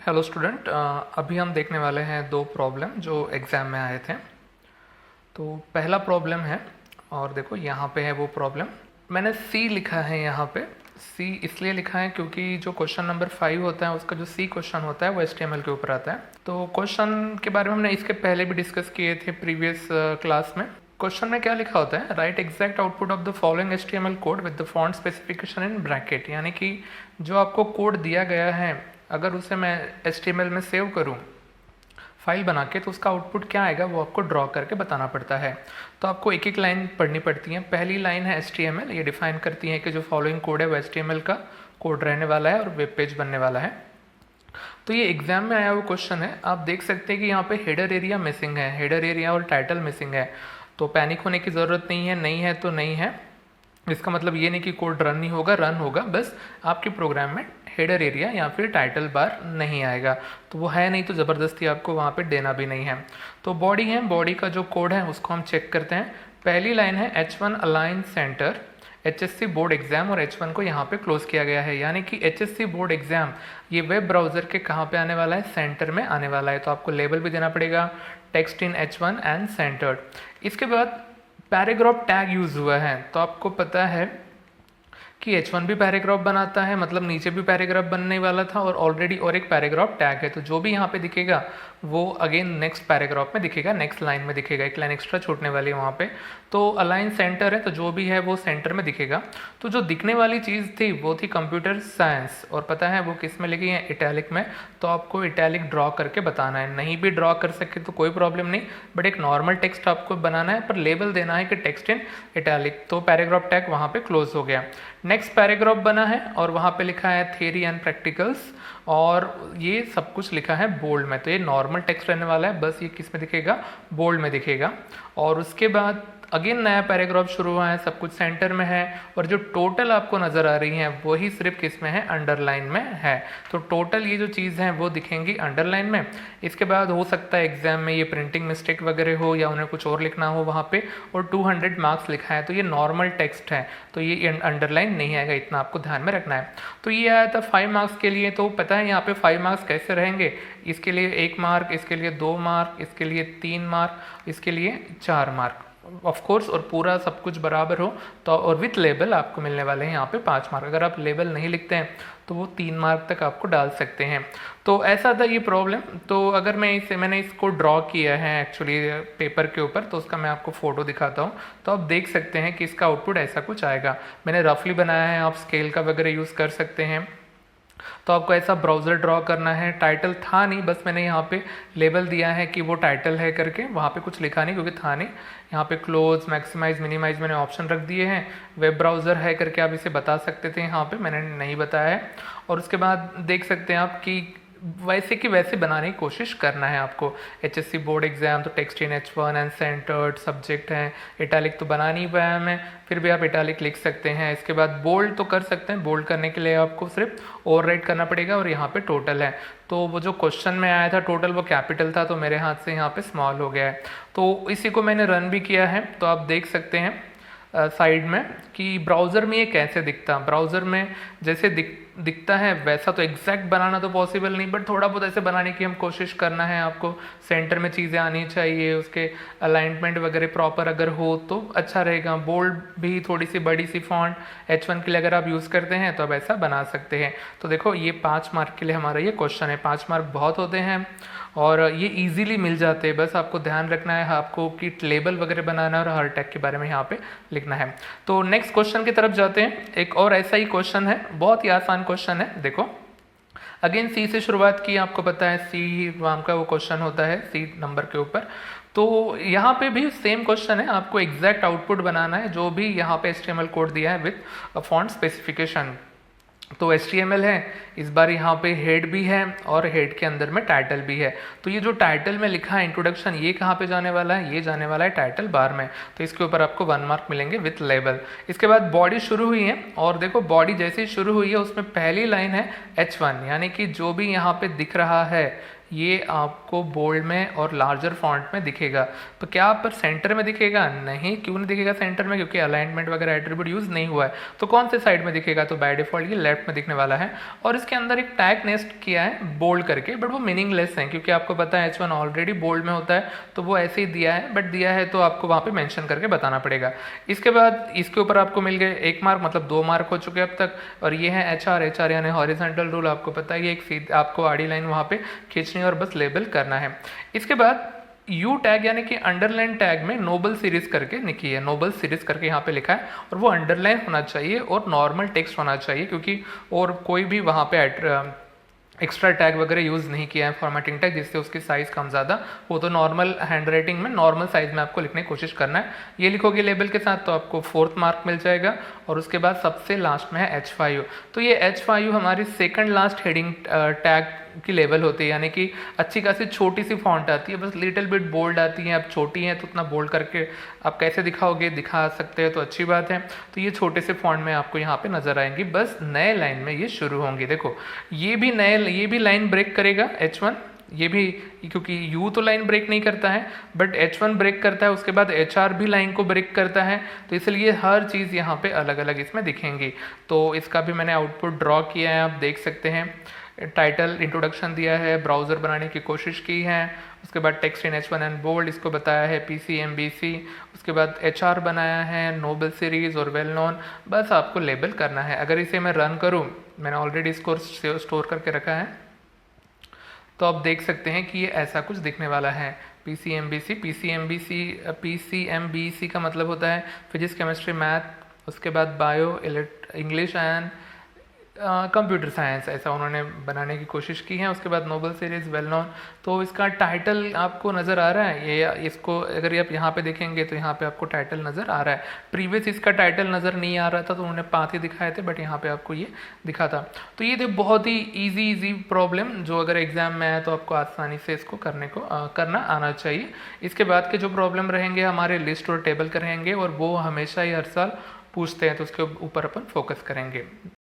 Hello student, अभी हम देखने वाले हैं दो प्रॉब्लम जो एग्ज़ाम में आए थे। तो पहला प्रॉब्लम है, और देखो यहाँ पे है वो प्रॉब्लम। मैंने सी लिखा है यहाँ पे। सी इसलिए लिखा है क्योंकि जो क्वेश्चन नंबर 5 होता है उसका जो सी क्वेश्चन होता है वो HTML के ऊपर आता है। तो क्वेश्चन के बारे में हमने इसके पहले भी डिस्कस किए थे प्रीवियस क्लास में। क्वेश्चन में क्या लिखा होता है, right exact output of the following HTML code with the font specification in bracket. यानी कि जो आपको कोड दिया गया है अगर उसे मैं HTML में सेव करूं फाइल बना के, तो उसका आउटपुट क्या आएगा वो आपको ड्रॉ करके बताना पड़ता है। तो आपको एक एक लाइन पढ़नी पड़ती है। पहली लाइन है HTML, ये डिफाइन करती है कि जो फॉलोइंग कोड है वो HTML का कोड रहने वाला है और वेब पेज बनने वाला है। तो ये एग्जाम में आया हुआ क्वेश्चन है। आप देख सकते हैं कि यहाँ पे हेडर एरिया मिसिंग है, हेडर एरिया और टाइटल मिसिंग है। तो पैनिक होने की ज़रूरत नहीं है तो नहीं है। इसका मतलब ये नहीं कि कोड रन नहीं होगा, रन होगा, बस आपके प्रोग्राम में हेडर एरिया या फिर टाइटल बार नहीं आएगा। तो वो है नहीं तो ज़बरदस्ती आपको वहाँ पे देना भी नहीं है। तो बॉडी है, बॉडी का जो कोड है उसको हम चेक करते हैं। पहली लाइन है H1 align centre HSC board exam, और H1 को यहाँ पे क्लोज किया गया है। यानी कि HSC बोर्ड एग्जाम ये वेब ब्राउज़र के कहाँ पे आने वाला है, सेंटर में आने वाला है। तो आपको लेबल भी देना पड़ेगा, text in H1 and centred. इसके बाद पैराग्राफ टैग यूज़ हुआ है। तो आपको पता है कि H1 भी पैराग्राफ बनाता है, मतलब नीचे भी पैराग्राफ बनने वाला था और ऑलरेडी और एक पैराग्राफ टैग है। तो जो भी यहाँ पे दिखेगा वो अगेन नेक्स्ट पैराग्राफ में दिखेगा, नेक्स्ट लाइन में दिखेगा। एक लाइन एक्स्ट्रा छूटने वाली है वहाँ पे। तो अलाइन सेंटर है तो जो भी है वो सेंटर में दिखेगा। तो जो दिखने वाली चीज़ थी वो थी कंप्यूटर साइंस, और पता है वो किस में लिखी है, इटैलिक में। तो आपको इटैलिक ड्रॉ करके बताना है। नहीं भी ड्रॉ कर सके तो कोई प्रॉब्लम नहीं, बट एक नॉर्मल टेक्स्ट आपको बनाना है, पर लेबल देना है कि टेक्स्ट इन इटैलिक। तो पैराग्राफ टैग वहाँ पे क्लोज हो गया। नेक्स्ट पैराग्राफ बना है और वहाँ पे लिखा है थ्योरी एंड प्रैक्टिकल्स, और ये सब कुछ लिखा है बोल्ड में। तो ये नॉर्मल टेक्स्ट रहने वाला है, बस ये किस में दिखेगा, बोल्ड में दिखेगा। और उसके बाद अगेन नया पैराग्राफ शुरू हुआ है, सब कुछ सेंटर में है, और जो टोटल आपको नज़र आ रही है वही सिर्फ किस में है, अंडरलाइन में है। तो टोटल ये जो चीज़ है वो दिखेंगी अंडरलाइन में। इसके बाद हो सकता है एग्जाम में ये प्रिंटिंग मिस्टेक वगैरह हो या उन्हें कुछ और लिखना हो वहाँ पे, और 200 मार्क्स लिखा है। तो ये नॉर्मल टेक्स्ट है, तो ये अंडरलाइन नहीं आएगा, इतना आपको ध्यान में रखना है। तो ये आया था 5 मार्क्स के लिए। तो पता है यहाँ पे 5 मार्क्स कैसे रहेंगे, इसके लिए 1 मार्क, इसके लिए 2 मार्क, इसके लिए 3 मार्क, इसके लिए 4 मार्क ऑफ कोर्स। और पूरा सब कुछ बराबर हो तो, और विथ लेबल आपको मिलने वाले हैं यहाँ पे 5 मार्क। अगर आप लेबल नहीं लिखते हैं तो वो 3 मार्क तक आपको डाल सकते हैं। तो ऐसा था ये प्रॉब्लम। तो अगर मैंने इसको ड्रॉ किया है एक्चुअली पेपर के ऊपर, तो उसका मैं आपको फ़ोटो दिखाता हूँ। तो आप देख सकते हैं कि इसका आउटपुट ऐसा कुछ आएगा। मैंने रफली बनाया है, आप स्केल का वगैरह यूज़ कर सकते हैं। तो आपको ऐसा ब्राउज़र ड्रॉ करना है। टाइटल था नहीं, बस मैंने यहाँ पे लेबल दिया है कि वो टाइटल है करके, वहाँ पे कुछ लिखा नहीं क्योंकि था नहीं। यहाँ पे क्लोज, मैक्सिमाइज, मिनिमाइज मैंने ऑप्शन रख दिए हैं। वेब ब्राउज़र है करके आप इसे बता सकते थे, यहाँ पे मैंने नहीं बताया है। और उसके बाद देख सकते हैं आप कि वैसे कि वैसे बनाने की कोशिश करना है आपको। HSC बोर्ड एग्जाम तो text in H1 and centred subject है। इटैलिक तो बना नहीं पाया मैं, फिर भी आप इटैलिक लिख सकते हैं। इसके बाद बोल्ड तो कर सकते हैं। बोल्ड करने के लिए आपको सिर्फ ओवरराइट करना पड़ेगा, और यहाँ पे टोटल है। तो वो जो क्वेश्चन में आया था टोटल वो कैपिटल था, तो मेरे हाथ से यहाँ पे स्मॉल हो गया है। तो इसी को मैंने रन भी किया है। तो आप देख सकते हैं साइड में कि ब्राउज़र में ये कैसे दिखता। ब्राउज़र में जैसे दिखता है वैसा तो एग्जैक्ट बनाना तो पॉसिबल नहीं, बट थोड़ा बहुत ऐसे बनाने की हम कोशिश करना है। आपको सेंटर में चीज़ें आनी चाहिए, उसके अलाइनमेंट वगैरह प्रॉपर अगर हो तो अच्छा रहेगा। बोल्ड भी थोड़ी सी बड़ी सी फॉन्ट H1 के लिए अगर आप यूज़ करते हैं तो आप ऐसा बना सकते हैं। तो देखो ये 5 मार्क के लिए हमारा ये क्वेश्चन है। 5 मार्क बहुत होते हैं और ये इजीली मिल जाते हैं। बस आपको ध्यान रखना है आपको कि लेबल वगैरह बनाना है और हर टैग के बारे में यहाँ पे लिखना है। तो नेक्स्ट क्वेश्चन की तरफ जाते हैं। एक और ऐसा ही क्वेश्चन है, बहुत ही आसान क्वेश्चन है। देखो अगेन सी से शुरुआत की, आपको पता है सी नाम का वो क्वेश्चन होता है सी नंबर के ऊपर। तो यहाँ पे भी सेम क्वेश्चन है, आपको एग्जैक्ट आउटपुट बनाना है जो भी यहाँ पे HTML कोड दिया है विथ फॉन्ट स्पेसिफिकेशन। तो HTML है, इस बार यहाँ पे हेड भी है और हेड के अंदर में टाइटल भी है। तो ये जो टाइटल में लिखा है इंट्रोडक्शन, ये कहाँ पे जाने वाला है, ये जाने वाला है टाइटल बार में। तो इसके ऊपर आपको 1 मार्क मिलेंगे विथ लेबल। इसके बाद बॉडी शुरू हुई है, और देखो बॉडी जैसे ही शुरू हुई है उसमें पहली लाइन है H1, यानी कि जो भी यहाँ पे दिख रहा है ये आपको बोल्ड में और लार्जर फॉन्ट में दिखेगा। तो क्या पर सेंटर में दिखेगा? नहीं। क्यों नहीं दिखेगा सेंटर में? क्योंकि अलाइनमेंट वगैरह एट्रीब्यूट यूज़ नहीं हुआ है। तो कौन से साइड में दिखेगा? तो बाय डिफॉल्ट ये लेफ्ट में दिखने वाला है। और इसके अंदर एक टैग नेस्ट किया है बोल्ड करके, बट वो मीनिंगलेस है क्योंकि आपको पता है H1 ऑलरेडी बोल्ड में होता है, तो वो ऐसे ही दिया है, बट दिया है तो आपको वहाँ पे मेंशन करके बताना पड़ेगा। इसके बाद इसके ऊपर आपको मिल गए 1 मार्क, मतलब 2 मार्क हो चुके अब तक। और ये है HR यानी हॉरिजॉन्टल रूल, आपको पता है ये एक आपको आड़ी लाइन वहाँ पे खींचनी है और बस लेबल करना है। इसके बाद यू टैग यानी कि अंडरलाइन टैग में नोबल सीरीज करके लिखी है, नोबल सीरीज करके यहाँ पे लिखा है, और वो अंडरलाइन होना चाहिए और नॉर्मल टेक्स्ट होना चाहिए, क्योंकि और कोई भी वहाँ पे एक्स्ट्रा टैग वगैरह यूज़ नहीं किया है फॉर्मेटिंग टैग, जिससे उसकी साइज़ कम ज़्यादा वो तो नॉर्मल हैंड राइटिंग में नॉर्मल साइज़ में आपको लिखने की कोशिश करना है। ये लिखोगे लेबल के साथ तो आपको 4th मार्क मिल जाएगा। और उसके बाद सबसे लास्ट में है H5। तो ये H5 हमारी सेकंड लास्ट हेडिंग टैग की लेवल होती है, यानी कि अच्छी खासी छोटी सी फॉन्ट आती है, बस लिटिल बिट बोल्ड आती है। अब छोटी है तो उतना बोल्ड करके आप कैसे दिखाओगे? दिखा सकते हैं तो अच्छी बात है। तो ये छोटे से फॉन्ट में आपको यहाँ पे नजर आएंगी, बस नए लाइन में ये शुरू होंगी। देखो ये भी लाइन ब्रेक करेगा H1, ये भी, क्योंकि U तो लाइन ब्रेक नहीं करता है बट H1 ब्रेक करता है, उसके बाद HR भी लाइन को ब्रेक करता है, तो इसलिए हर चीज़ यहाँ पे अलग अलग इसमें दिखेंगी। तो इसका भी मैंने आउटपुट ड्रॉ किया है, आप देख सकते हैं। टाइटल इंट्रोडक्शन दिया है, ब्राउज़र बनाने की कोशिश की है, उसके बाद text in H1 and bold इसको बताया है, PCMBC, उसके बाद HR बनाया है, नोबल सीरीज़ और वेल नोन। बस आपको लेबल करना है। अगर इसे मैं रन करूँ, मैंने ऑलरेडी इसको स्टोर करके रखा है, तो आप देख सकते हैं कि ये ऐसा कुछ दिखने वाला है। PCMBC का मतलब होता है फिजिक्स, केमिस्ट्री, मैथ, उसके बाद bio, English and computer science, ऐसा उन्होंने बनाने की कोशिश की है। उसके बाद नोबल सीरीज़, वेल नोन। तो इसका टाइटल आपको नज़र आ रहा है, ये इसको अगर आप यहाँ पे देखेंगे तो यहाँ पे आपको टाइटल नज़र आ रहा है। प्रीवियस इसका टाइटल नज़र नहीं आ रहा था तो उन्होंने पाथ ही दिखाए थे, बट यहाँ पे आपको ये दिखा था। तो ये थे बहुत ही ईजी प्रॉब्लम, जो अगर एग्जाम में आए तो आपको आसानी से इसको करना आना चाहिए। इसके बाद के जो प्रॉब्लम रहेंगे हमारे लिस्ट और टेबल के रहेंगे, और वो हमेशा ही हर साल पूछते हैं, तो उसके ऊपर अपन फोकस करेंगे।